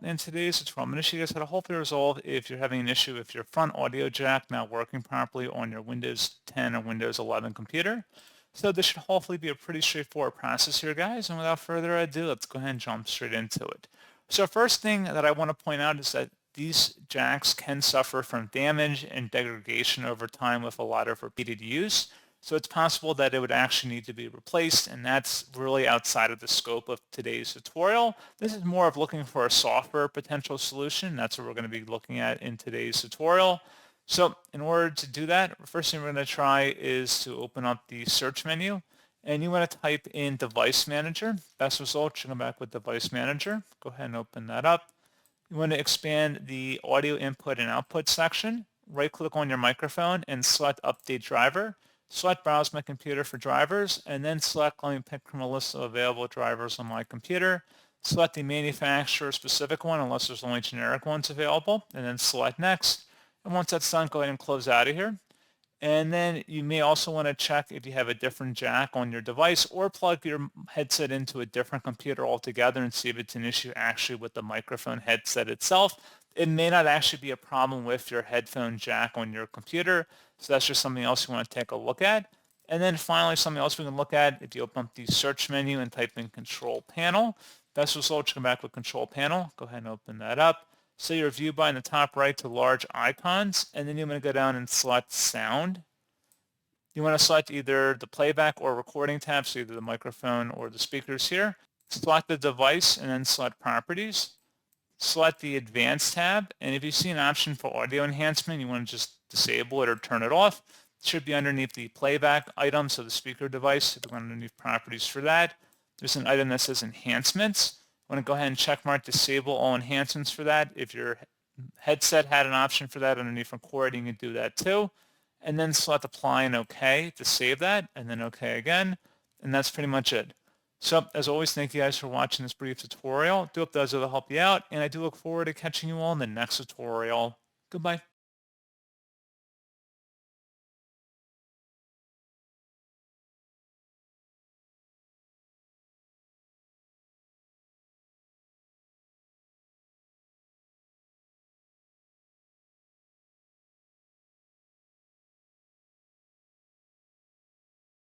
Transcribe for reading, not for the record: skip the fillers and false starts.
In today's tutorial, I'm going to show you guys how to hopefully resolve if you're having an issue with your front audio jack not working properly on your Windows 10 or Windows 11 computer. So this should hopefully be a pretty straightforward process here, guys. And without further ado, let's go ahead and jump straight into it. So first thing that I want to point out is that these jacks can suffer from damage and degradation over time with a lot of repeated use. So it's possible that it would actually need to be replaced, and that's really outside of the scope of today's tutorial. This is more of looking for a software potential solution. That's what we're going to be looking at in today's tutorial. So in order to do that, the first thing we're going to try is to open up the search menu, and you want to type in Device Manager. Best result, you come back with Device Manager. Go ahead and open that up. You want to expand the audio input and output section. Right-click on your microphone and select Update Driver. Select Browse My Computer for drivers, and then select Let me pick from a list of available drivers on my computer. Select the manufacturer-specific one unless there's only generic ones available, and then select Next. And once that's done, go ahead and close out of here. And then you may also want to check if you have a different jack on your device or plug your headset into a different computer altogether and see if it's an issue actually with the microphone headset itself. It may not actually be a problem with your headphone jack on your computer, so that's just something else you want to take a look at. And then finally, something else we can look at, if you open up the search menu and type in Control Panel, best result, you come back with Control Panel. Go ahead and open that up. Set your view by in the top right to large icons, and then you're going to go down and select Sound. You want to select either the playback or recording tab, so either the microphone or the speakers here. Select the device and then select Properties. Select the Advanced tab, and if you see an option for audio enhancement, you want to just disable it or turn it off. It should be underneath the playback item, so the speaker device. If you go underneath Properties for that, there's an item that says Enhancements. I want to go ahead and check mark Disable all enhancements for that. If your headset had an option for that underneath Record, you can do that too. And then select Apply and OK to save that, and then OK again. And that's pretty much it. So as always, thank you guys for watching this brief tutorial. Do hope those will help you out, and I do look forward to catching you all in the next tutorial. Goodbye.